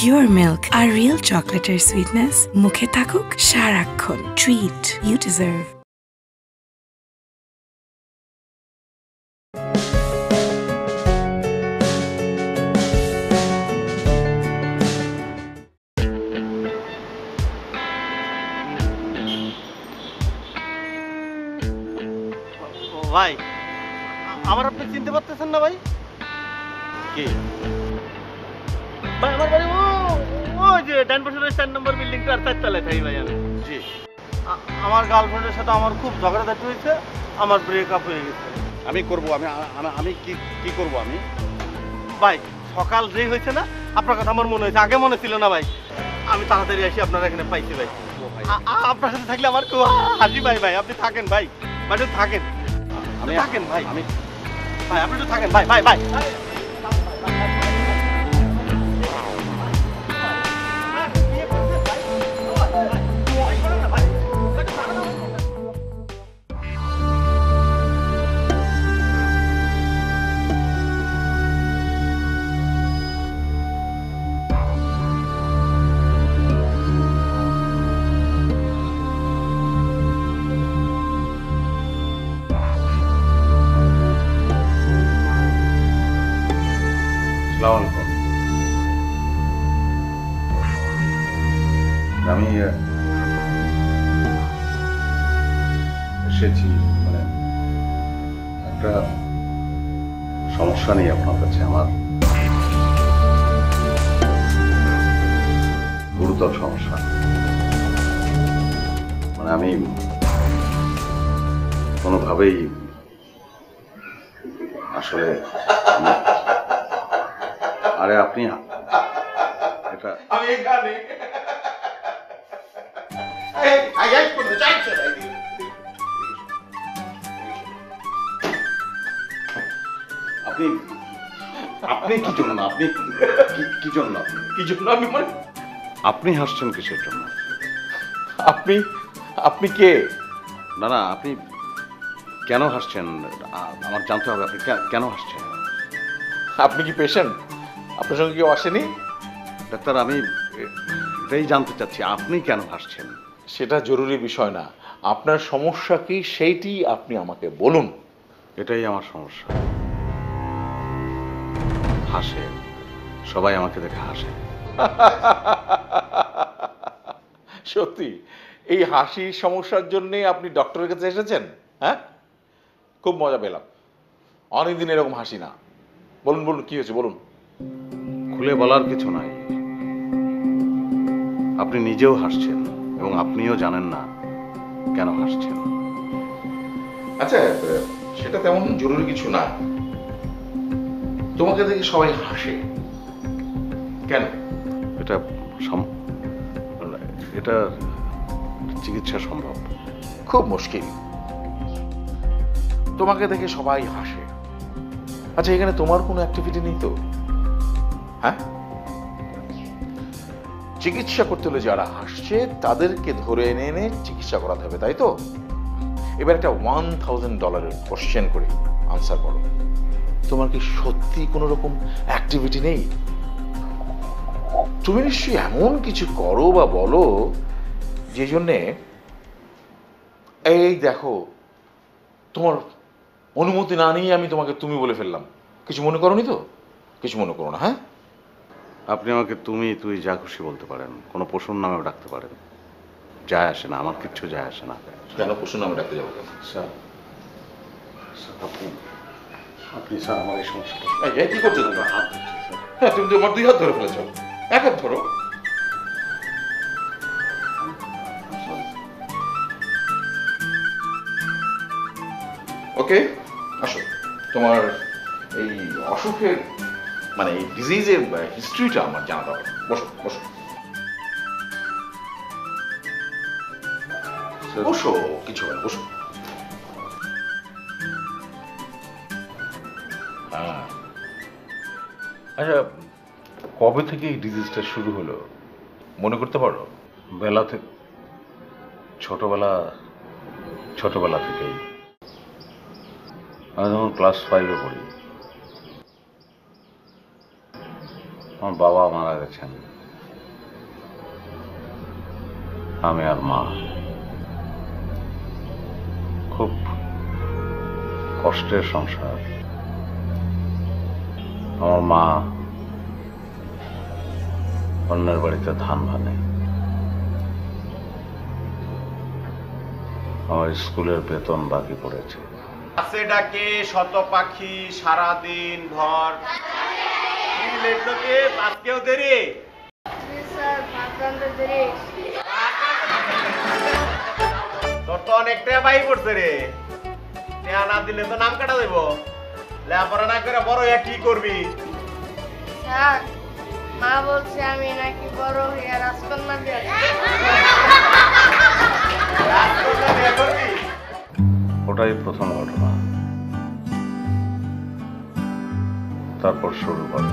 Pure milk আর real চকলেটের sweetness মুখে থাকুক সারাক্ষণ। Treat you deserve. ভাই আমার আপনি চিনতে পারতেছেন না ভাই? কি ভাই? আমার বাড়ি ওই যে ডান পাশের 4 নম্বর বিল্ডিংটার 4 তলায় থাকি ভাই আমি। জি। আমার গার্লফ্রেন্ডের সাথে আমার খুব ঝগড়াঝাটি হয়েছে, আমার ব্রেকআপ হয়ে গেছে। আমি করব, আমি কি করব আমি? ভাই সকাল যেই হয়েছে না, আপনার কথা আমার মনে হয়েছে, আগে মনে ছিল না ভাই। আমি তাড়াতাড়ি আসি আপনার এখানে পাইছি ভাই। আপনার সাথে থাকলে আমার খুব হাসি ভাই। ভাই আপনি থাকেন ভাই, ভাই থাকেন, আমি থাকেন ভাই, ভাই আপনি তো থাকেন ভাই। ভাই ভাই আমি এসেছি মানে একটা সমস্যা নেই আপনার কাছে, আমার গুরুতর সমস্যা। মানে আমি কোনোভাবেই আসলে, আরে আপনি এটা আমি এখানে আপনি আপনি কি জন্য, আপনি কি জন্য, কি জন্য আমি মানে আপনি হাসছেন কিসের জন্য? আপনি আপনি কে? না না, আপনি কেন হাসছেন আমার জানতে হবে। আপনি কেন হাসছেন? আপনি কি পেশেন্ট? আপনার সঙ্গে কেউ আসেনি? ডাক্তার আমি এটাই জানতে চাচ্ছি, আপনি কেন হাসছেন? সেটা জরুরি বিষয় না, আপনার সমস্যা কি সেইটি আপনি আমাকে বলুন। এটাই আমার সমস্যা। হাসে, সবাই আমাকে দেখে হাসে। সত্যি এই হাসির সমস্যার জন্য আপনি ডক্টরের কাছে এসেছেন? হ্যাঁ, খুব মজা পেলাম। অনেকদিন এরকম হাসি না। বলুন বলুন, কি হয়েছে বলুন। খুলে বলার কিছু নাই, আপনি নিজেও হাসছেন এবং আপনিও জানেন না কেন হাসছেন। আচ্ছা, সেটা তেমন জরুরি কিছু না। তোমাকে দেখে সবাই হাসে কেন? এটা এটা চিকিৎসা সম্ভব? খুব মুশকিল। তোমাকে দেখে সবাই হাসে। আচ্ছা, এখানে তোমার কোনো অ্যাক্টিভিটি নেই তো? হ্যাঁ, চিকিৎসা করতে হলে যারা হাসছে তাদেরকে ধরে এনে এনে চিকিৎসা করাতে হবে, তাই তো? এবার একটা $1000 কোশ্চেন করে আনসার করো। তোমার কি সত্যি কোনো রকম অ্যাক্টিভিটি নেই? তুমি নিশ্চয়ই এমন কিছু করো বা বলো যে জন্যে, এই দেখো, তোমার অনুমতি না নিয়ে আমি তোমাকে তুমি বলে ফেললাম। কিছু মনে করোনি তো? কিছু মনে করো না। হ্যাঁ, আপনি আমাকে তুমি তুই যা খুশি বলতে পারেন, কোনো পশুর নামেও ডাকতে পারেন, যায় আসে না, আমার কিচ্ছু যায় আসে না। কেন পশুর নামে ডাকতে যাবো কেন? স্যার আপনি স্যার আমার এই সমস্যাটা কি করছো তুমি? হাত ধরছি স্যার। হ্যাঁ, তুমি তো আমার 2 হাত ধরে ফেলেছ। 1 হাত ধরো। ওকে, আসো। তোমার এই অসুখের মানে এই ডিজিজের হিস্ট্রিটা আমার জানা দরকার। বসো বসো বসো, কিছু হবে না, বসো। আচ্ছা, কবে থেকে এই ডিজিজটা শুরু হলো মনে করতে পারো? বেলা থেকে ছোটবেলা থেকেই। আমি যখন ক্লাস 5-এ পড়ি, আমার বাবা মারা গেছেন। আমি আর মা খুব কষ্টের সংসার। আমার মা অন্যের বাড়িতে ধান ভানে, আমার স্কুলের বেতন বাকি পড়েছে। আছে ডাকে শত পাখি সারাদিন ভর, আজকেও দেরি। তোর তো অনেকটা বাই পড়ছে রে, টেয়া না দিলে তো নাম কাটা দেব। লেখাপড়া না করে বড় হইয়া কি করবি? স্যার, মা বলছে আমি নাকি বড় হইয়া রাজকন্যা বিয়ে করবি। ওটাই প্রথম ঘটনা। তারপর শুরু করে,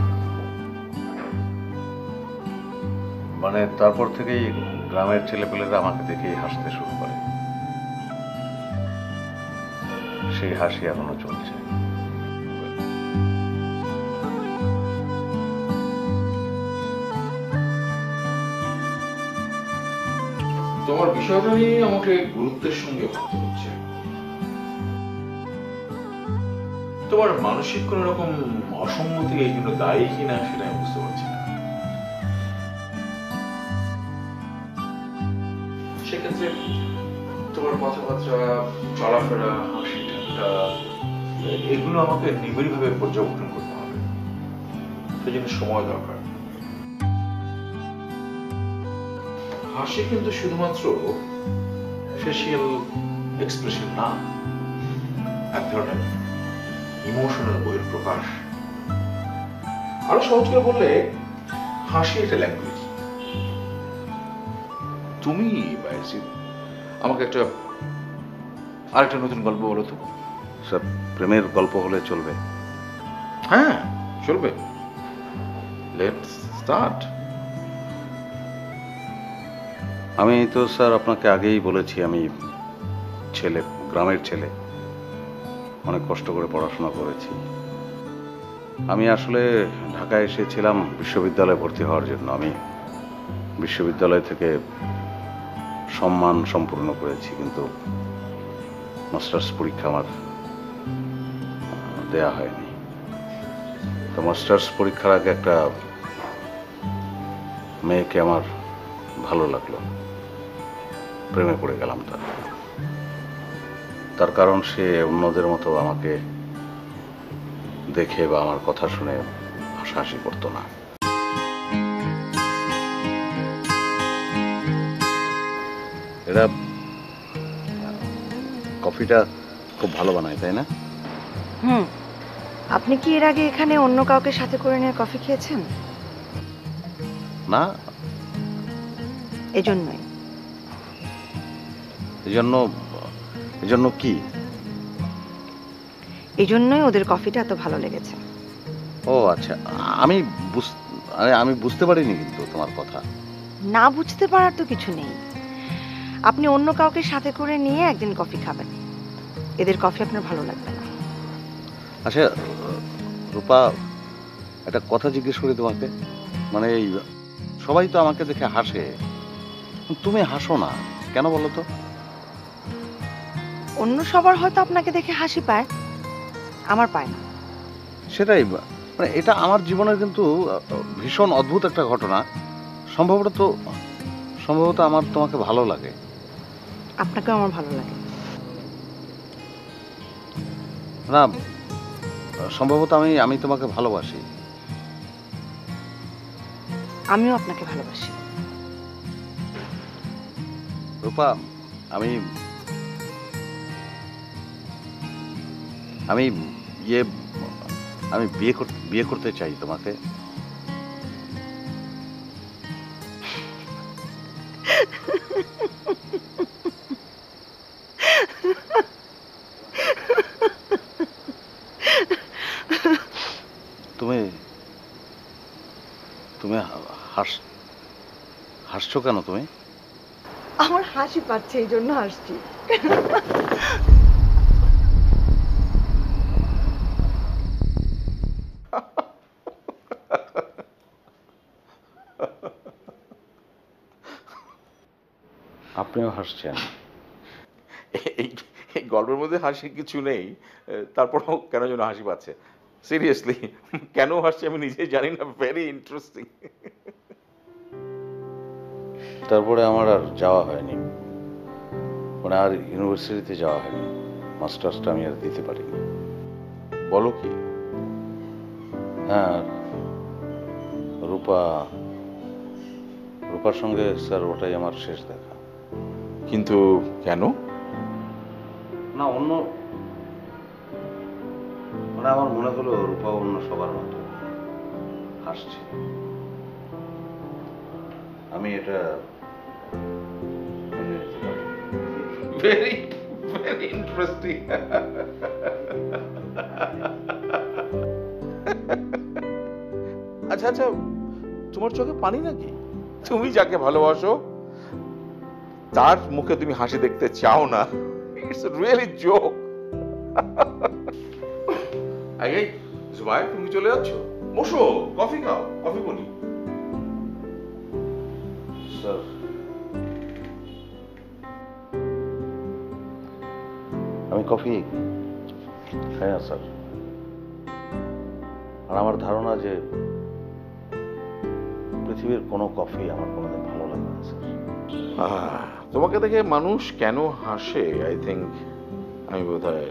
মানে তারপর থেকেই গ্রামের ছেলেপেলেরা আমাকে দেখেই হাসতে শুরু করে। সেই হাসি এখনো চলছে। তোমার বিষয়টা নিয়ে আমাকে গুরুত্বের সঙ্গে ভাবতে হচ্ছে। তোমার মানসিক কোন রকম অসঙ্গতি এই জন্য দায়ী কিনা সেটা আমি বুঝতে পারছি না। সেক্ষেত্রে তোমার কথাবার্তা, চলাফেরা, হাসি ঠাট্টা এগুলো আমাকে নিবিড়ভাবে পর্যবেক্ষণ করতে হবে। সেজন্য সময় দরকার। হাসি কিন্তু শুধুমাত্র ফেসিয়াল এক্সপ্রেশন না, এক ধরনের ইমোশনাল বইয়ের প্রকাশ। আরো সহজ করে বললে হাসি একটা ল্যাঙ্গুয়েজ। তুমি বাইসি আমাকে আরেকটা নতুন গল্প বলো তো। স্যার, প্রেমের গল্প হলে চলবে? হ্যাঁ চলবে, লেটস স্টার্ট। আমি তো স্যার আপনাকে আগেই বলেছি, আমি গ্রামের ছেলে, অনেক কষ্ট করে পড়াশোনা করেছি। আমি আসলে ঢাকায় এসেছিলাম বিশ্ববিদ্যালয়ে ভর্তি হওয়ার জন্য। আমি বিশ্ববিদ্যালয় থেকে সম্মান সম্পূর্ণ করেছি, কিন্তু মাস্টার্স পরীক্ষা আমার দেয়া হয়নি। তো মাস্টার্স পরীক্ষার আগে একটা মেয়েকে আমার ভালো লাগলো, প্রেমে পড়ে গেলাম। তার কারণ সে অন্যদের মতো আমাকে দেখে বা আমার কথা শুনে হাসাহাসি করতো না। এরা কফিটা খুব ভালো বানায়, তাই না? আপনি কি এর আগে এখানে অন্য কাউকে সাথে করে নিয়ে কফি খেয়েছেন? না, এজন্যই। এজন্য কি? এজন্যই ওদের কফিটা এত ভালো লেগেছে। ও আচ্ছা, আমি বুঝতে পারিনি কিন্তু তোমার কথা। না বুঝতে পারার তো কিছু নেই। আপনি অন্য কাউকে সাথে করে নিয়ে একদিন কফি খাবেন, এদের কফি আপনার ভালো লাগবে না। আচ্ছা রূপা, একটা কথা জিজ্ঞেস করি তোমাকে। মানে সবাই তো আমাকে দেখে হাসে, তুমি হাসো না কেন বলো তো? অন্য সবার হয়তো আপনাকে দেখে হাসি পায়, আমার পায় না। সেটাই, মানে এটা আমার জীবনের কিন্তু ভীষণ অদ্ভুত একটা ঘটনা। সম্ভবত আমার তোমাকে ভালো লাগে। আপনাকেও আমার ভালো লাগে না, সম্ভবত আমি তোমাকে ভালোবাসি। আমিও আপনাকে ভালোবাসি। রূপা, আমি বিয়ে করতে চাই তোমাকে। তুমি হাসছো কেন তুমি? আমার হাসি পাচ্ছে, এই জন্য হাসছি। আপনিও হাসছেন। এই এই গল্পের মধ্যে হাসির কিছু নেই, তারপরও কেন যেন হাসি পাচ্ছে। সিরিয়াসলি কেন হাসছি আমি নিজেই জানি না। Very interesting. তারপরে আমার আর যাওয়া হয়নি, মানে আর ইউনিভার্সিটিতে যাওয়া হয়নি। মাস্টার্সটা আমি আর দিতে পারিনি। বলো কি? হ্যাঁ, রূপার সঙ্গে স্যার ওটাই আমার শেষ দেখা। কিন্তু কেন? না, অন্য মানে আমার মনে হলো রূপা অন্য সবার মতো হাসছে। আমি এটা মেনে নিতে পারি। Very very interesting. আচ্ছা আচ্ছা, তোমার চোখে পানি নাকি? তুমি যাকে ভালোবাসো তার মুখে তুমি হাসি দেখতে চাও না? It's really joke. আগে জুবাই, তুমি চলে যাচ্ছ? বসো, কফি খাও, কফি বলি। স্যার, আমি কফি খাই না স্যার। আর আমার ধারণা যে পৃথিবীর কোনো কফি আমার কোনোদিন ভালো লাগে না স্যার। তোমাকে দেখে মানুষ কেন হাসে আই থিঙ্ক আমি বোধহয়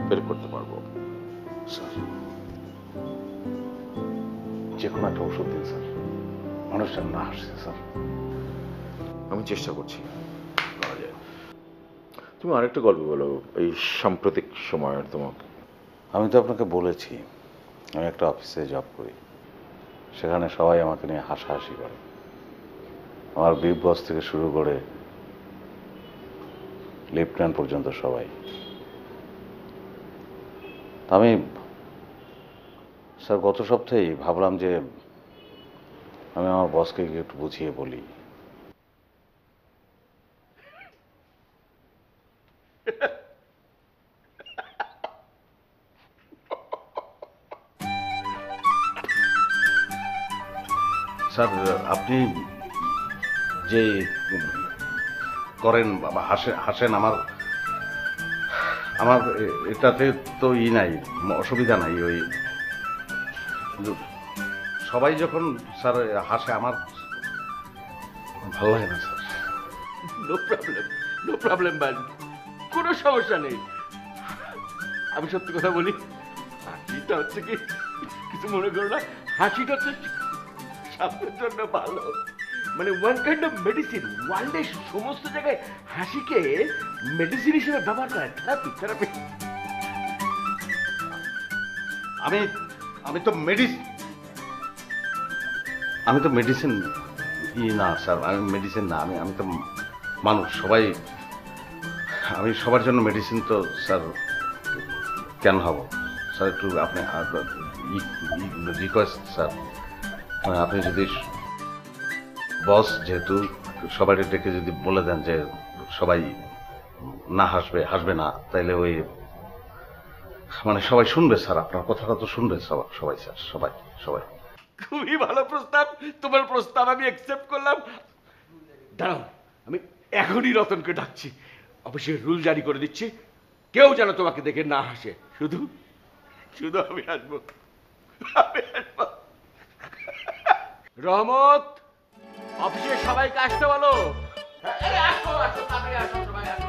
বের করতে পারবো। স্যার, যে কোনো একটা ওষুধ দিন স্যার, মানুষ যেন না হাসছে স্যার। আমি চেষ্টা করছি। তুমি আরেকটা গল্প বলো এই সাম্প্রতিক সময়ের তোমাকে। আমি তো আপনাকে বলেছি আমি একটা অফিসে জব করি, সেখানে সবাই আমাকে নিয়ে হাসাহাসি করে। আমার বিগ বস থেকে শুরু করে লেফটেন্যান্ট পর্যন্ত সবাই। আমি স্যার গত সপ্তাহেই ভাবলাম যে আমি আমার বসকে একটু বুঝিয়ে বলি। স্যার, আপনি যে করেন বা হাসেন, আমার এটাতে তো নাই, অসুবিধা নাই। ওই সবাই যখন স্যার হাসে আমার ভালো লাগে না স্যার। নো প্রবলেম ভাই, কোনো সমস্যা নেই। আমি সত্যি কথা বলি, হাসিটা হচ্ছে কি, কিছু মনে করো না, হাসিটা হচ্ছে স্বাস্থ্যের জন্য ভালো। মানে ওয়ান কাইন্ড অফ মেডিসিন। ওয়ার্ল্ডের সমস্ত জায়গায় হাসিকে মেডিসিন হিসেবে ব্যবহার করে। থেরাপি। আমি তো মেডিসিন না স্যার, আমি মেডিসিন না, আমি তো মানুষ। আমি সবার জন্য মেডিসিন তো স্যার কেন হব স্যার? একটু আপনি রিকোয়েস্ট স্যার, আপনি যদি বস যেহেতু সবাই ডেকে যদি বলে দেন যে সবাই না হাসবে না, তাইলে ওই মানে সবাই শুনবে স্যার, আপনার কথাটা তো শুনবে সবাই স্যার, সবাই। খুবই ভালো প্রস্তাব, তোমার প্রস্তাব আমি অ্যাকসেপ্ট করলাম। দাঁড়াও, আমি এখনই রতনকে ডাকছি, অফিসের রুল জারি করে দিচ্ছি, কেউ যেন তোমাকে দেখে না হাসে। শুধু আমি হাসবো। রহমত, অফিসের সবাইকে আসতে বলো। আসো, তাড়াতাড়ি আসো, সবাই আসো।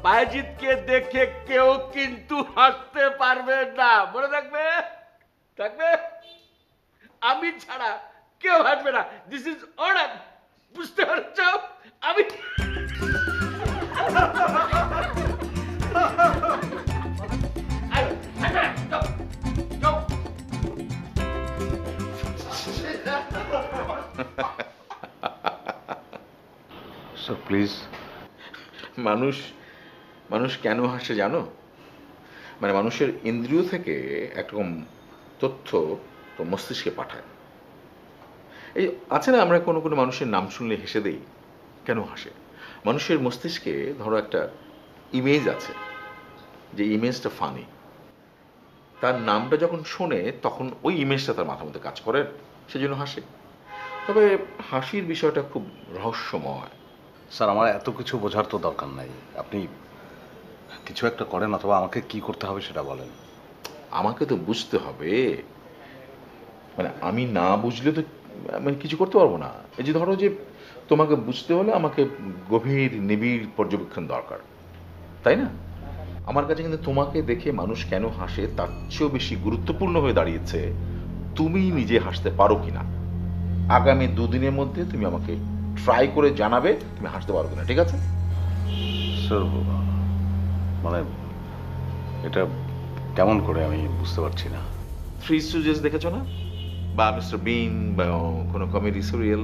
বায়েজিৎকে দেখে কেউ কিন্তু হাসতে পারবে না, মনে থাকবে। আমি ছাড়া কেউ হাসবে না। দিস ইজ অর্ডার, বুঝতে পারছ? আমি স্যার প্লিজ। মানুষ কেন হাসে জানো? মানে মানুষের ইন্দ্রিয় থেকে একরকম তথ্য তো মস্তিষ্কে পাঠায়। এই আছে না, আমরা কোনো মানুষের নাম শুনলে হেসে দেই, কেন হাসে? মানুষের মস্তিষ্কে ধরো একটা ইমেজ আছে, যে ইমেজটা ফানি, তার নামটা যখন শোনে তখন ওই ইমেজটা তার মাথার মধ্যে কাজ করে, সেজন্য হাসে। তবে হাসির বিষয়টা খুব রহস্যময়। স্যার আমার এত কিছু বোঝার তো দরকার নাই, আপনি কিছু একটা করেন অথবা আমাকে কি করতে হবে সেটা বলেন। আমাকে তো বুঝতে হবে, মানে আমি না বুঝলে তো মানে কিছু করতে পারবো না। এই যে ধরো যে তোমাকে বুঝতে হলে আমাকে গভীর নিবিড় পর্যবেক্ষণ দরকার, তাই না? আমার কাছে কিন্তু তোমাকে দেখে মানুষ কেন হাসে তার চেয়েও বেশি গুরুত্বপূর্ণ হয়ে দাঁড়িয়েছে তুমি নিজে হাসতে পারো কিনা। আগামী 2 দিনের মধ্যে তুমি আমাকে ট্রাই করে জানাবে তুমি হাসতে পারো কিনা, ঠিক আছে? স্যার মানে এটা কেমন করে আমি বুঝতে পারছি না। 3 Stooges দেখেছো না, বা মিস্টার বিন, বা কোনো কমেডি সিরিয়াল?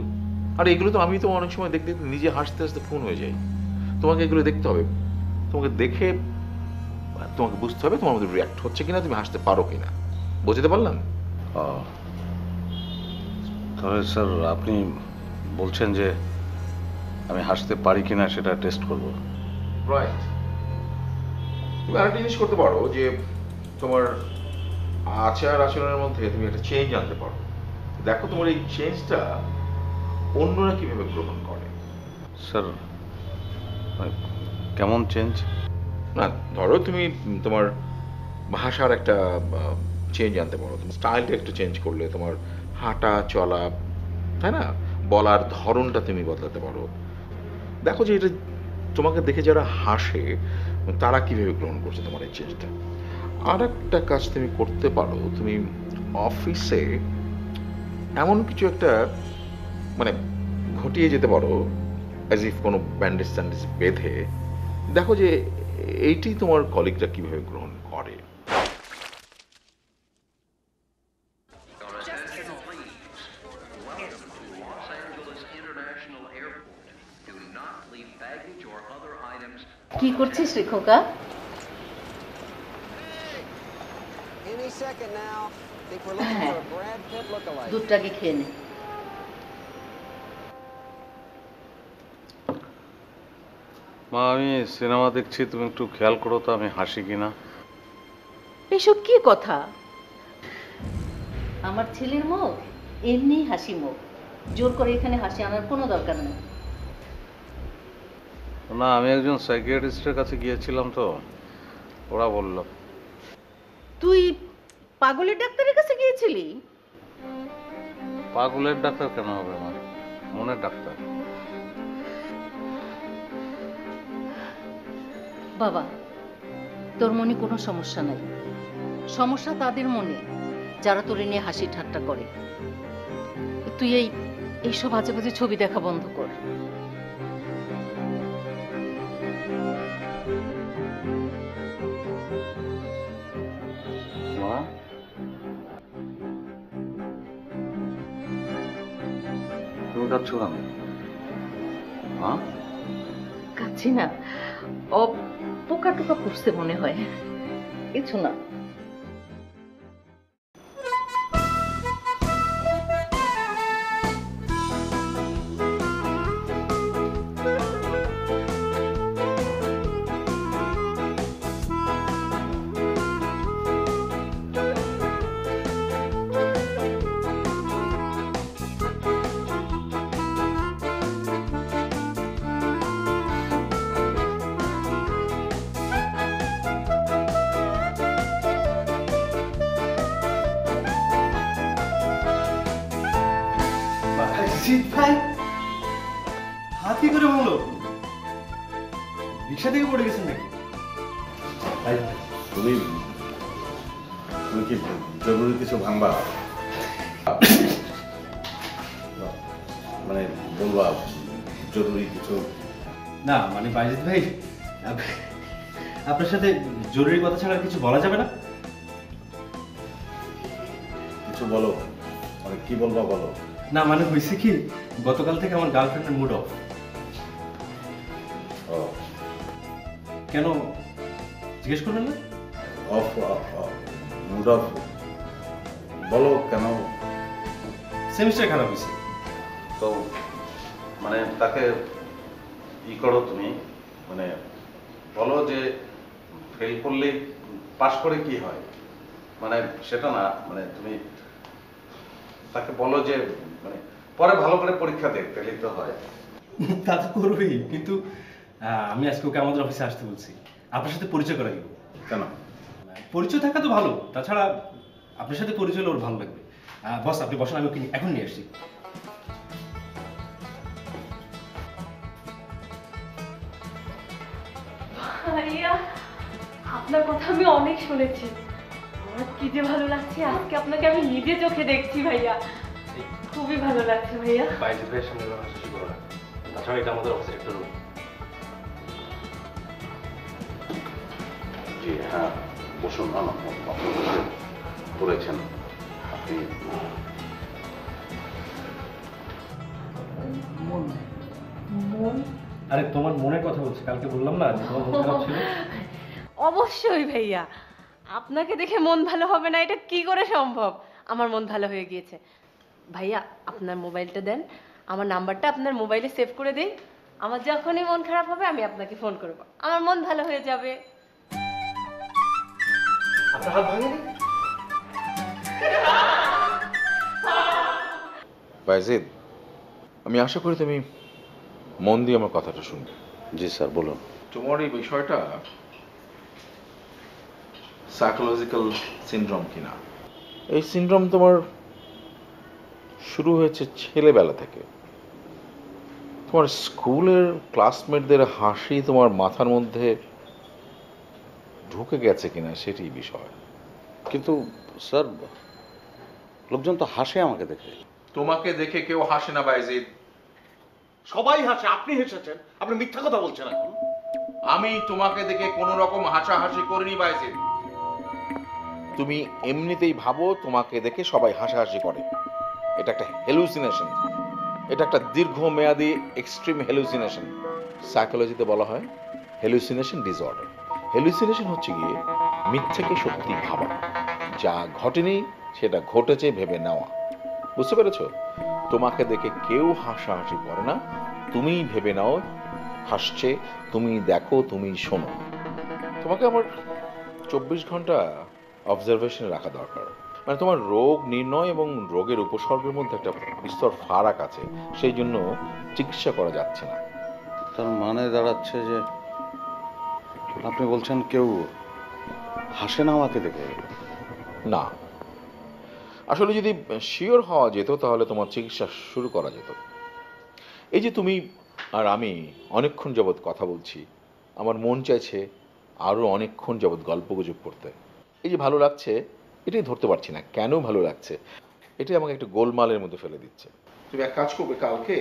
আর এগুলো তো আমি তো অনেক সময় দেখতে দেখতে নিজে হাসতে হাসতে ফোন হয়ে যাই। তোমাকে এগুলো দেখতে হবে, তোমাকে দেখে তোমাকে বুঝতে হবে তোমার মধ্যে রিয়াক্ট হচ্ছে কিনা, তুমি হাসতে পারো কিনা। বুঝতে পারলাম? তাহলে স্যার আপনি বলছেন যে আমি হাসতে পারি কিনা সেটা টেস্ট করব। রাইট। তুমি আরেকটা জিনিস করতে পারো যে তোমার আচার আচরণের মধ্যে তুমি একটা চেঞ্জ আনতে পারো। দেখো তোমার এই চেঞ্জটা অন্যরা কিভাবে গ্রহণ করে। স্যার কেমন চেঞ্জ? না ধরো তুমি তোমার ভাষার একটা চেঞ্জ আনতে পারো, তোমার স্টাইলটা একটু চেঞ্জ করলে, তোমার হাঁটা চলা, তাই না, বলার ধরনটা তুমি বদলাতে পারো। দেখো যে এটা তোমাকে দেখে যারা হাসে তারা কিভাবে গ্রহণ করছে তোমার এই চেঞ্জটা। আর একটা কাজ তুমি করতে পারো, তুমি অফিসে এমন কিছু একটা মানে ঘটিয়ে যেতে পারো, অ্যাজ ইফ কোনো ব্যান্ডেজ ট্যান্ডেজ বেঁধে। দেখো যে এইটি তোমার কলিগরা কিভাবে গ্রহণ করে। কি করছিস রে খোকা? দুধটাকে খেয়ে নে। মা আমি সিনেমা দেখছি, তুমি একটু খেয়াল করো তো আমি হাসি কিনা। এসব কি কথা? আমার ছেলের মুখ এমনি হাসি মুখ, জোর করে এখানে হাসি আনার কোনো দরকার নেই। না আমি একজন সাইকিয়াট্রিস্টের কাছে গিয়েছিলাম তো, ওরা বলল। তুই পাগলের ডাক্তারের কাছে গিয়েছিলি? পাগলের ডাক্তার কেন হবে মা, মনের ডাক্তার। বাবা তোর মনে কোনো সমস্যা নাই, সমস্যা তাদের মনে যারা তোরে নিয়ে হাসি ঠাট্টা করে। তুই এইসব আজে বাজে ছবি দেখা বন্ধ কর। মা তুমি কাঁদছ কেন? মা কাচ্ছি না, পোকা টোকা পড়ছে মনে হয়, কিছু না। ভাই হাত কি করে ভাঙলো? রিক্সা থেকে পড়ে গেছেন নাকি? তুমি তুমি কি জরুরি কিছু ভাঙবা মানে বলবা জরুরি কিছু? না মানে বাইজিৎ ভাই আপনার সাথে জরুরি কথা ছাড়া কিছু বলা যাবে না? কিছু বলো, মানে কি বলবা বলো। না মানে হয়েছে কি, গতকাল থেকে আমার গার্লফ্রেন্ডের মুড অফ। কেন জিজ্ঞেস করলেন না? অফ মুড অফ বলো কেন? সেমিস্টার খারাপ হয়েছে তো মানে তাকে ই করো তুমি, মানে বলো যে ফেল করলে পাস করে কি হয়। মানে সেটা না, মানে তুমি তাকে বলো যে মানে পরে ভালো করে পরীক্ষা দেখ, পেলেই তো হয়। তা তো করবেই, কিন্তু আমি আজকে ওকে আমাদের অফিসে আসতে বলছি, আপনার সাথে পরিচয় করাই দেবো। কেন? পরিচয় থাকা তো ভালো, তাছাড়া আপনার সাথে পরিচয় হলে ওর ভালো লাগবে। বস আপনি বসেন, আমি ওকে এখন নিয়ে আসছি। ভাইয়া, আপনার কথা আমি অনেক শুনেছি, আমার কি যে ভালো লাগছে, আজকে আপনাকে আমি নিজে চোখে দেখছি ভাইয়া, খুবই ভালো লাগছে ভাইয়া। বাইরে ভাইয়ের সামনে হাসি করো না, তাছাড়া এটা আমাদের অফিসের একটা রুম। জি হ্যাঁ, বসুন। না না, আপনি বসে পড়েছেন আপনি। মন? আরে তোমার মনের কথা বলছি, কালকে বললাম না যে তোমার মন খারাপ ছিল। অবশ্যই ভাইয়া, আপনাকে দেখে মন ভালো হবে না এটা কি করে সম্ভব? আমার মন ভালো হয়ে গিয়েছে। ভাইয়া আপনার মোবাইলটা দেন, আমার নাম্বারটা আপনার মোবাইলে সেভ করে দেই, আমার যখনই মন খারাপ হবে আমি আপনাকে ফোন করব, আমার মন ভালো হয়ে যাবে। আপনার হাত ভাঙেনি? বাইজিদ, আমি আশা করি তুমি মন দিয়ে আমার কথাটা শুনবে। জি স্যার, বলুন। তোমার এই বিষয়টা সাইকোলজিক্যাল সিনড্রোম কিনা। এই সিনড্রোম তোমার শুরু হয়েছে ছেলেবেলা থেকে। তোমার স্কুলের ক্লাসমেটদের হাসি তোমার মাথার মধ্যে ঢুকে গেছে কিনা সেটি বিষয়। কিন্তু স্যার, লোকজন তো হাসে আমাকে দেখে। তোমাকে দেখে কেউ হাসে না বাইজিদ। সবাই হাসে, আপনি হেসেছেন, আপনি মিথ্যা কথা বলছেন এখন। আমি তোমাকে দেখে কোনো রকম হাসাহাসি করিনি বাইজিদ। তুমি এমনিতেই ভাবো তোমাকে দেখে সবাই হাসাহাসি করে। এটা একটা হেলুসিনেশন, এটা একটা দীর্ঘমেয়াদী এক্সট্রিম হেলুসিনেশন। সাইকোলজিতে বলা হয় হেলুসিনেশন ডিসঅর্ডার। হেলুসিনেশন হচ্ছে গিয়ে মিথ্যেকে সত্যি ভাবা, যা ঘটেনি সেটা ঘটেছে ভেবে নেওয়া। বুঝতে পেরেছো? তোমাকে দেখে কেউ হাসাহাসি করে না, তুমিই ভেবে নাও হাসছে, তুমি দেখো, তুমি শোনো। তোমাকে আমার 24 ঘন্টা অবজারভেশনে রাখা দরকার। মানে তোমার রোগ নির্ণয় এবং রোগের উপসর্গের মধ্যে একটা বিস্তর ফারাক আছে, সেই জন্য চিকিৎসা করা যাচ্ছে না। তার মানে দাঁড়াচ্ছে যে আপনি বলছেন কেউ হাসে না আমাকে দেখে? না, আসলে যদি শিওর হওয়া যেত তাহলে তোমার চিকিৎসা শুরু করা যেত। এই যে তুমি আর আমি অনেকক্ষণ যাবৎ কথা বলছি, আমার মন চাইছে আরও অনেকক্ষণ যাবৎ গল্পগুজব করতে। এই যে ভালো লাগছে, এটাই ধরতে পারছি না কেন ভালো লাগছে। এটাই আমাকে একটা গোলমালের মধ্যে ফেলে দিচ্ছে। তুমি এক কাজ করবে, কালকে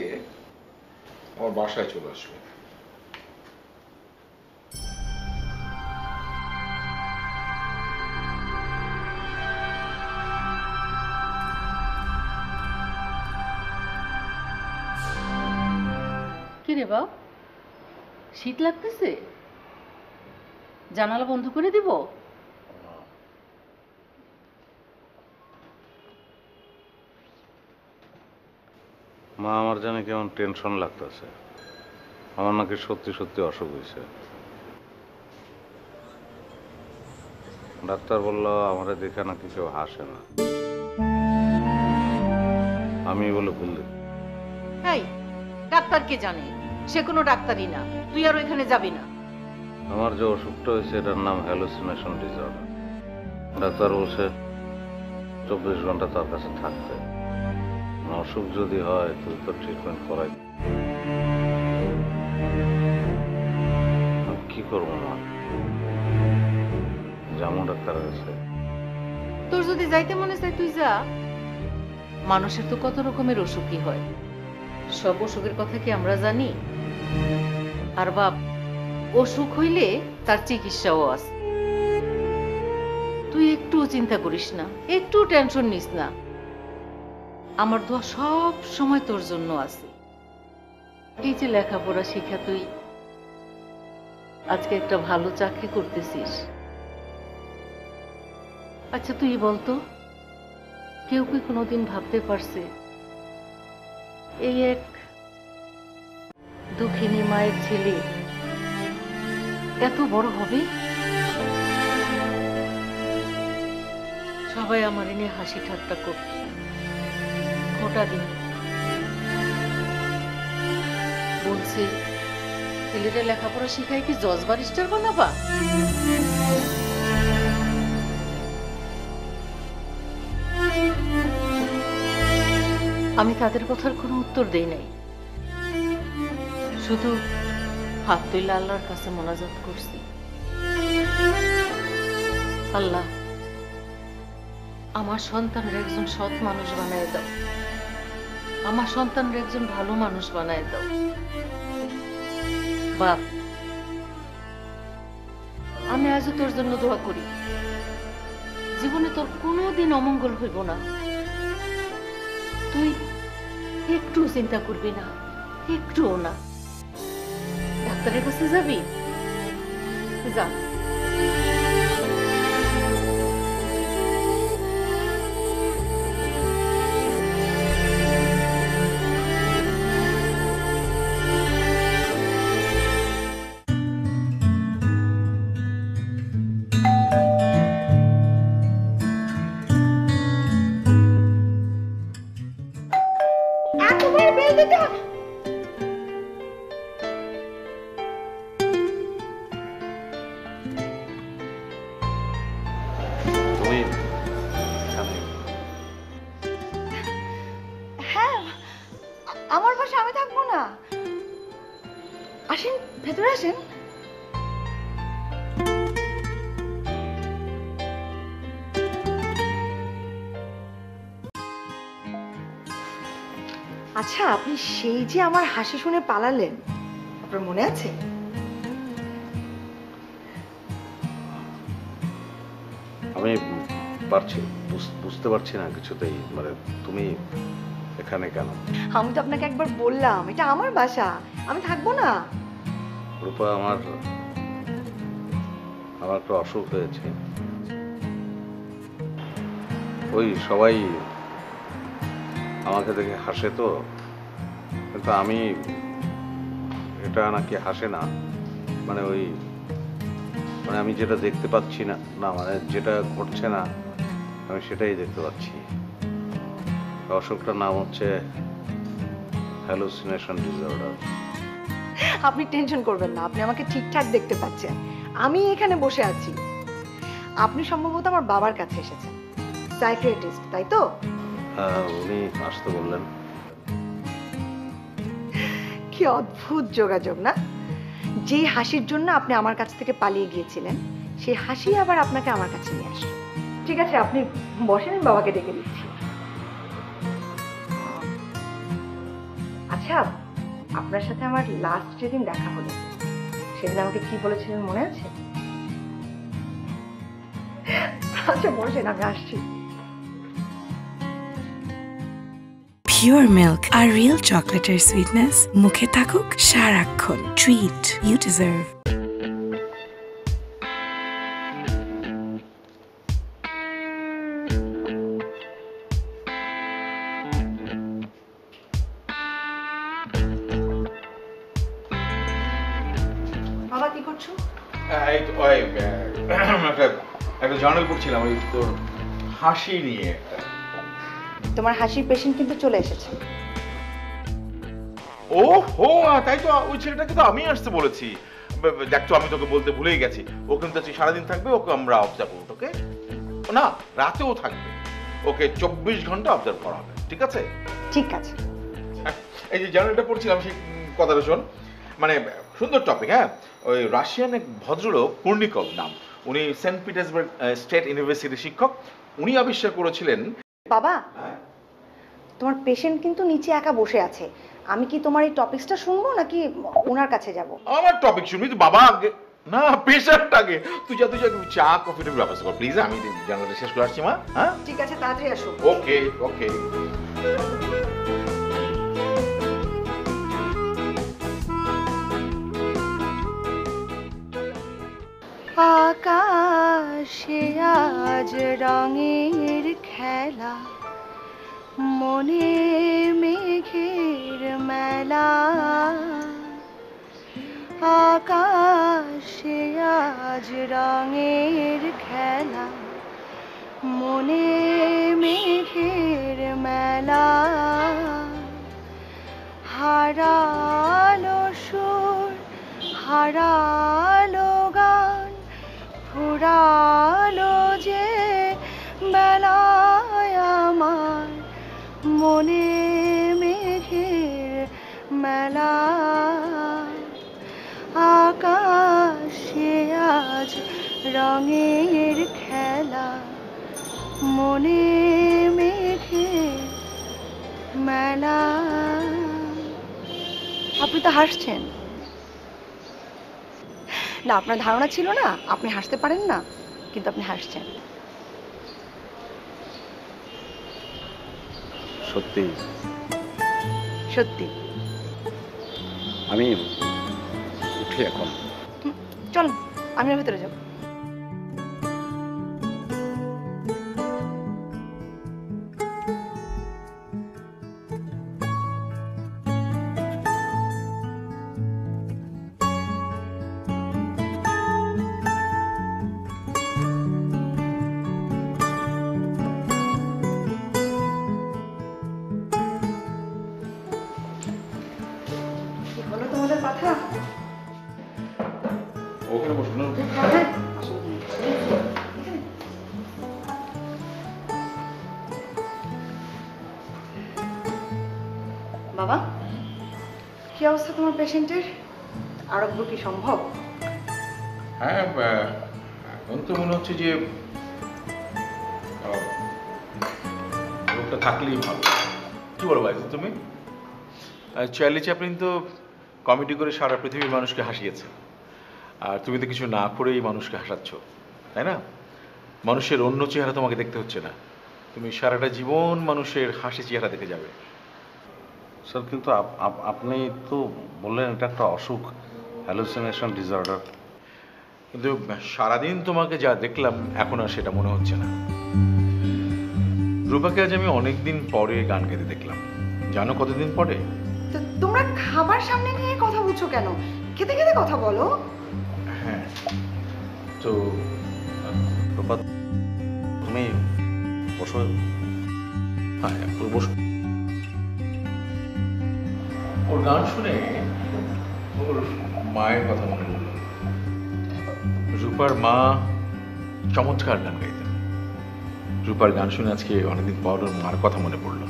আমার বাসায় চলে আসবে। কি রে বাপ, শীত লাগতেছে? জানালা বন্ধ করে দিব? মা, আমার জানি কেমন টেনশন লাগতেছে। আমার নাকি সত্যি সত্যি অসুখ হয়েছে। ডাক্তার বলল আমারে দেখে নাকি কেউ হাসে না। আমি বলে ভুল দেখি। এই ডাক্তার কে জানে? সে কোনো ডাক্তারই না, তুই আর এখানে যাবি না। আমার যে অসুখটা হয়েছে এটার নাম হ্যালুসিনেশন ডিসঅর্ডার। ডাক্তার বলছে 24 ঘন্টা তার কাছে থাকতে। অসুখ যদি হয় তুই তো ট্রিটমেন্ট করাই। কি করবো মা, যেমন ডাক্তারের কাছে। তোর যদি যাইতে মনে চায় তুই যা। মানুষের তো কত রকমের অসুখই হয়, সব অসুখের কথা কি আমরা জানি? আর বাপ, অসুখ হইলে তার চিকিৎসাও আছে। তুই একটু চিন্তা করিস না, একটু টেনশন নিস না। আমার দোয়া সব সময় তোর জন্য আছে। এই যে লেখাপড়া শিখা তুই আজকে একটা ভালো চাকরি করতেছিস। আচ্ছা তুই বলতো, কেউ কি কোনোদিন ভাবতে পারছে এই এক দুঃখিনী মায়ের ছেলে এত বড় হবে? সবাই আমার নিয়ে হাসি ঠাট্টা করত, খোটা দিন বলছে ছেলেটা লেখাপড়া শিখাই কি জজ ব্যারিস্টার বানাবা? আমি তাদের কথার কোনো উত্তর দেই নাই, শুধু হাত তুলে আল্লাহর কাছে মোনাজাত করছি, আল্লাহ আমার সন্তানের একজন সৎ মানুষ বানায় দাও, আমার সন্তানের একজন ভালো মানুষ বানায় দাও। বাপ, আমি আজও তোর জন্য দোয়া করি, জীবনে তোর কোনোদিন অমঙ্গল হইব না, তুই একটু চিন্তা করবি না, একটুও না। ডাক্তারের কাছে যাবি? যা। আমার পাশে আমি থাকবো না? আসেন, ভেতরে আসেন। আচ্ছা, আপনি সেই যে আমার হাসি শুনে পালালেন, আপনার মনে আছে? আমি বুঝতে পারছি না কিছুতেই, মানে তুমি এখানে কেন? আমি তো আপনাকে একবার বললাম এটা আমার বাসা, আমি থাকবো না। রূপা, আমার একটা অসুখ হয়েছে, ওই সবাই আমাকে দেখে হাসে তো, কিন্তু আমি এটা নাকি হাসে না, মানে ওই মানে আমি যেটা দেখতে পাচ্ছি না, মানে যেটা ঘটছে না আমি সেটাই দেখতে পাচ্ছি। অসুখটার নাম হচ্ছে হ্যালুসিনেশন ডিসঅর্ডার। আপনি টেনশন করবেন না, আপনি আমাকে ঠিকঠাক দেখতে পাচ্ছেন, আমি এখানে বসে আছি। আপনি সম্ভবত আমার বাবার কাছে এসেছেন, সাইকিয়াট্রিস্ট, তাই তো? হ্যাঁ, উনি আসতে বললেন। কি অদ্ভুত যোগাযোগ না? যে হাসির জন্য আপনি আমার কাছ থেকে পালিয়ে গিয়েছিলেন, সেই হাসি আবার আপনাকে আমার কাছে নিয়ে আসে। ঠিক আছে, আপনি বসেন, বাবাকে ডেকে দিচ্ছি। আচ্ছা, আপনার সাথে আমার লাস্ট যেদিন দেখা হলো, সেদিন আমাকে কি বলেছিলেন মনে আছে? আচ্ছা বসেন, আমি আসছি। Pure milk আর real চকলেটের সুইটনেস মুখে থাকুক সারাক্ষণ। Treat you deserve. বাবা কি করছো? একটা জার্নাল পড়ছিলাম, ওই তোর হাসি নিয়ে। তোমার হাসির পেশেন্ট কিন্তু চলে এসেছে। ও হো, তাই তো, ওই ছেলেটাকে তো আমি আসতে বলেছি। দেখছো, আমি তোকে বলতে ভুলেই গেছি, ও কিন্তু সারাদিন থাকবে, ওকে আমরা অবজার্ভ করবো, ওকে না রাতেও থাকবে, ওকে 24 ঘন্টা অবজার্ভ করা হবে, ঠিক আছে? ঠিক আছে। এই যে জার্নালটা পড়ছিলাম, সেই কথাটা শোন, মানে সুন্দর টপিক। হ্যাঁ, ওই রাশিয়ান এক ভদ্রলোক, কুর্নিকভ নাম, উনি সেন্ট পিটার্সবার্গ স্টেট ইউনিভার্সিটির শিক্ষক। উনি আবিষ্কার করেছিলেন। বাবা, তোমার পেশেন্ট কিন্তু নিচে একা বসে আছে, আমি কি তোমার এই টপিকসটা শুনবো নাকি ওনার কাছে যাব? আমার টপিক শুনবি তো বাবা? আগে না, পেশেন্ট আগে। তুই যা চা কফিটা ব্যবস্থা কর প্লিজ, আমি জানালাটা শেষ করে আসছি মা। হ্যাঁ ঠিক আছে, তাড়াতাড়ি আসো। ওকে ওকে। আকাশে আজ রঙের খেলা, মনে মেঘের মেলা, আকাশে আজ রঙের খেলা, মনে মেঘের মেলা, হারালো সুর হারালো গান, ফুরালো যে বেলায় আমার মনে মেঘের মেলা। আকাশে আজ রঙের খেলা, মনে মেঘের মেলা। আপনি তো হাসছেন না, আপনার ধারণা ছিল না আপনি হাসতে পারেন না, কিন্তু আপনি হাসছেন। সত্যি সত্যি। আমি উঠি এখন। চলুন আমি ভেতরে যাব। হলো তোমাদের কথা? ওখানে বসুন না। বাবা, কি অবস্থা তোমার পেশেন্টের? আরোগ্য কি সম্ভব? হ্যাঁ, এখন তো মনে হচ্ছে যে রোগটা থাকলেই ভালো। কি বলো ভাই তুমি? চার্লি চ্যাপলিন তো কমেডি করে সারা পৃথিবীর মানুষকে হাসিয়েছে, আর তুমি তো কিছু না করেই মানুষকে হাসাচ্ছ, তাই না? মানুষের অন্য চেহারা তোমাকে দেখতে হচ্ছে না, তুমি সারাটা জীবন মানুষের হাসি চেহারা দেখে যাবে। স্যার কিন্তু আপনি তো বললেন এটা একটা অসুখ, হ্যালুসিনেশন ডিসঅর্ডার। কিন্তু সারাদিন তোমাকে যা দেখলাম এখন আর সেটা মনে হচ্ছে না। রূপাকে আজ আমি অনেকদিন পরে গান গাইতে দেখলাম। জানো কতদিন পরে? তো তোমরা খাবার সামনে নিয়ে কথা বলছো কেন? খেতে খেতে কথা বলো। হ্যাঁ, তো রূপা তুমি বসো। হ্যাঁ, বসো। ওর গান শুনে ওর মায়ের কথা মনে পড়ল। রূপার মা চমৎকার গান গাইতেন। রূপার গান শুনে আজকে অনেকদিন পর ওর মার কথা মনে পড়ল।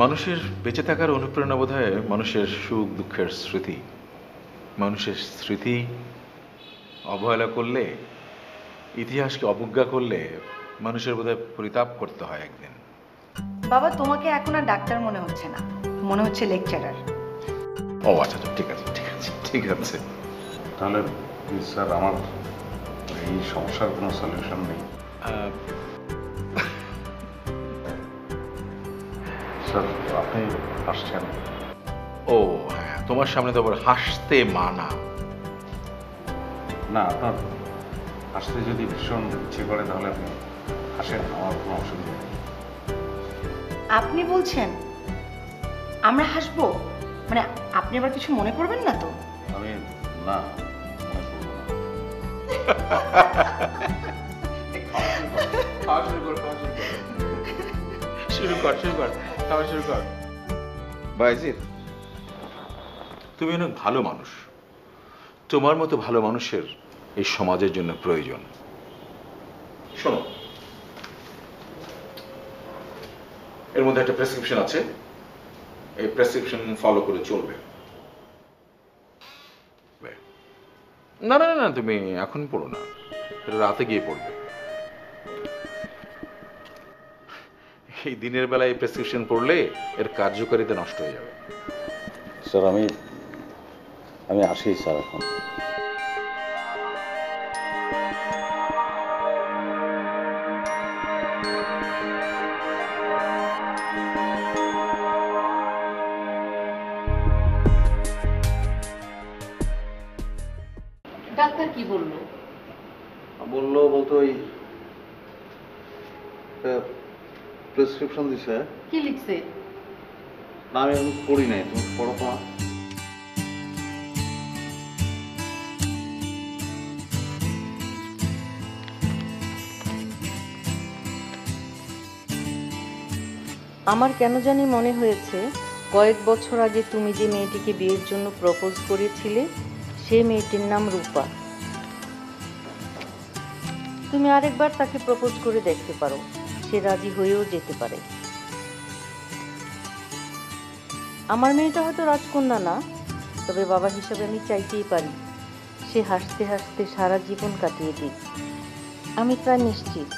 মানুষের বেঁচে থাকার অনুপ্রেরণা বোধহয় মানুষের সুখ দুঃখের স্মৃতি। মানুষের স্মৃতি অবহেলা করলে, ইতিহাসকে অবজ্ঞা করলে মানুষের বোধহয় পরিতাপ করতে হয় একদিন। বাবা, তোমাকে এখন আর ডাক্তার মনে হচ্ছে না, মনে হচ্ছে লেকচারার। ও আচ্ছা, ঠিক আছে ঠিক আছে ঠিক আছে। তাহলে স্যার আমার এই সমস্যার কোনো সলিউশন নেই? স্যার আপনি হাসছেন। ও হ্যাঁ, তোমার সামনে তো আবার হাসতে মানা। না, আপনার হাসতে যদি ভীষণ ইচ্ছে করে তাহলে আপনি হাসেন, আমার কোনো অসুবিধা নেই। আপনি বলছেন আমরা হাসবো? মানে আপনি আবার কিছু মনে করবেন না তো? আমি না মনে করবো না। শুরু কর খাওয়া শুরু কর। বাইজিৎ, তুমি অনেক ভালো মানুষ। তোমার মতো ভালো মানুষের এই সমাজের জন্য প্রয়োজন। শোনো, এর মধ্যে একটা প্রেসক্রিপশন আছে, এই প্রেসক্রিপশন ফলো করে চলবে। না না না, তুমি এখন পড়ো না, রাতে গিয়ে পড়বে। এই দিনের বেলায় এই প্রেসক্রিপশন পড়লে এর কার্যকারিতা নষ্ট হয়ে যাবে। স্যার আমি আসি স্যার এখন। ডাক্তার কি বললো? বললো বলতো ওই প্রেসক্রিপশন দিছে। কি লিখছে? না আমি এখন পড়ি নাই, তুমি পড়ো তোমার। আমার কেন জানি মনে হয়েছে কয়েক বছর আগে তুমি যে মেয়েটিকে বিয়ের জন্য প্রপোজ করেছিলে সেই মেয়েটির নাম রূপা। তুমি আরেকবার তাকে প্রপোজ করে দেখতে পারো, সে রাজি হয়েও যেতে পারে। আমার মেয়েটা হয়তো রাজকন্যা না, তবে বাবা হিসাবে আমি চাইতেই পারি সে হাসতে হাসতে সারা জীবন কাটিয়ে দিক। আমি প্রায় নিশ্চিত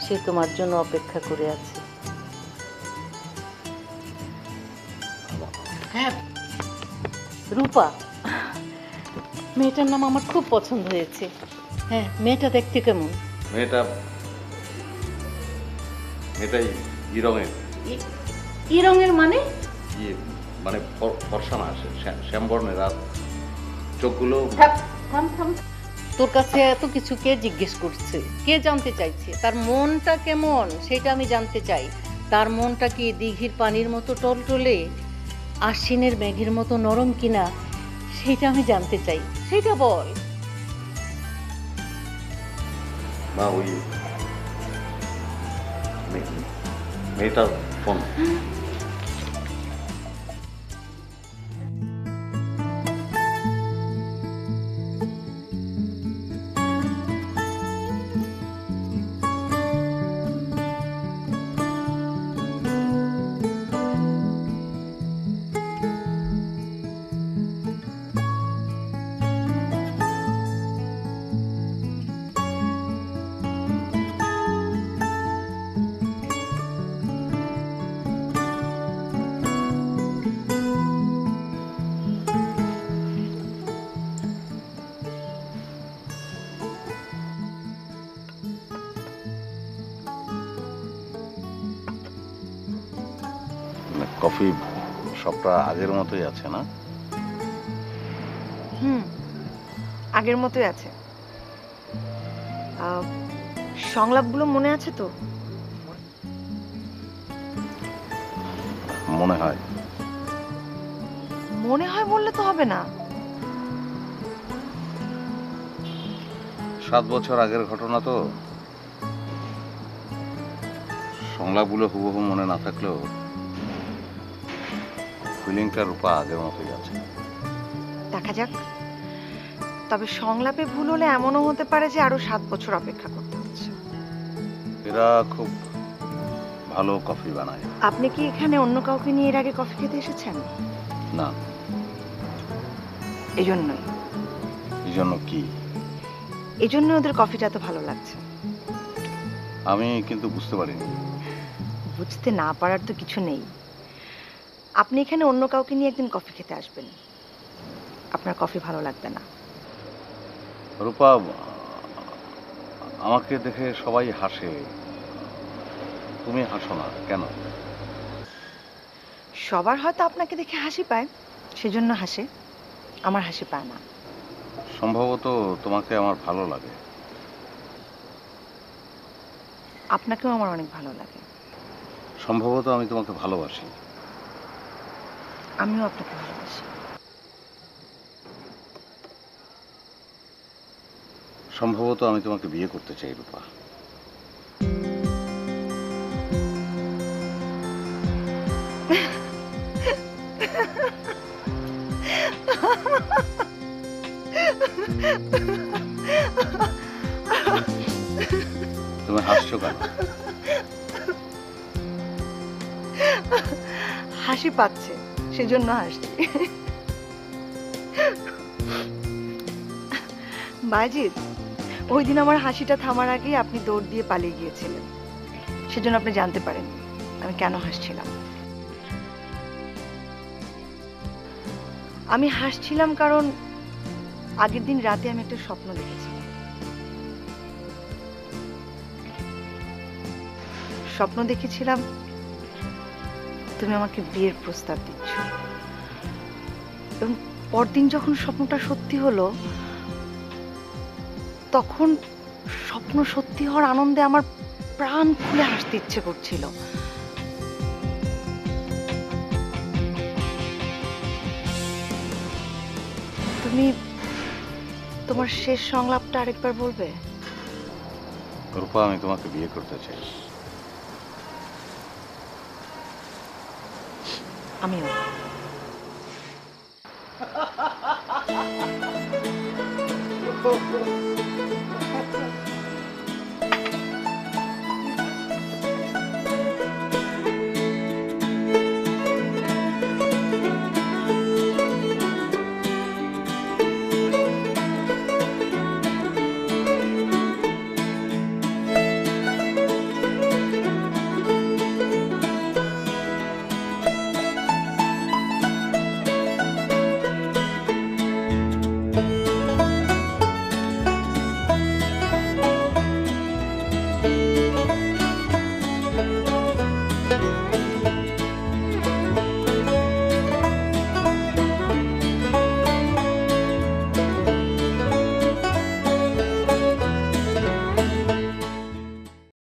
সে তোমার জন্য অপেক্ষা করে আছে। হ্যাঁ, রূপা মেয়েটার নাম আমার খুব পছন্দ হয়েছে। হ্যাঁ, মেয়েটা দেখতে কেমন? এটাই ই রঙের। ই রঙের মানে? মানে ফর্সা না, শ্যামবর্ণের, আর চোখগুলো। তোর কাছে এত কিছু কে জিজ্ঞেস করছে? কে জানতে চাইছে তার মনটা কেমন? সেটা আমি জানতে চাই। তার মনটা কি দিঘির পানির মতো টলটলে, আশ্বিনের মেঘের মতো নরম কিনা, সেটা আমি জানতে চাই। সেটা বল। না, ওই মেয়েটার ফোন। কফি সবটা আগের মতোই আছে না? আগের মতোই আছে। সংলাপগুলো মনে আছে তো? মনে হয়। মনে হয় বললে তো হবে না। 7 বছর আগের ঘটনা তো, সংলাপগুলো হুবহু মনে না থাকলেও ফিলিংটা রূপা আগের মতোই আছে। দেখা যাক। তবে সংলাপে ভুল হলে এমনও হতে পারে যে আরো 7 বছর অপেক্ষা করতে হচ্ছে। এরা খুব ভালো কফি বানায়। আপনি কি এখানে অন্য কাউকে নিয়ে এর আগে কফি খেতে এসেছেন? না। এজন্যই। এজন্য কি? এজন্য ওদের কফিটা এত ভালো লাগছে। আমি কিন্তু বুঝতে পারিনি। বুঝতে না পারার তো কিছু নেই। আপনি এখানে অন্য কাউকে নিয়ে একদিন কফি খেতে আসবেন, আপনার কফি ভালো লাগবে না। রূপা, আমাকে দেখে সবাই হাসে, তুমি হাসো না কেন? সবার হয়তো আপনাকে দেখে হাসি পায়, সেজন্য হাসে। আমার হাসি পায় না। সম্ভবত তোমাকে আমার ভালো লাগে। আপনাকেও আমার অনেক ভালো লাগে। সম্ভবত আমি তোমাকে ভালোবাসি। আমিও আপনাকে ভালোবাসি। সম্ভবত আমি তোমাকে বিয়ে করতে চাই রূপা। তুমি হাসছো কেন? হাসি পাচ্ছে সেজন্য হাসছি। বাজিদ, ওই দিন আমার হাসিটা থামার আগেই আপনি দৌড় দিয়ে পালিয়ে গিয়েছিলেন, সেজন্য আপনি জানতে পারেন আমি কেন হাসছিলাম। আমি হাসছিলাম কারণ আগের দিন রাতে আমি একটা স্বপ্ন দেখেছিলাম। স্বপ্ন দেখেছিলাম তুমি আমাকে বিয়ের প্রস্তাব দিচ্ছ, এবং পরদিন যখন স্বপ্নটা সত্যি হলো তখন স্বপ্ন সত্যি হওয়ার আনন্দে আমার প্রাণ খুলে হাসতে ইচ্ছে করছিল। তুমি তোমার শেষ সংলাপটা আরেকবার বলবে? রূপা, আমি তোমাকে বিয়ে করতে চাই। আমিও। Oh,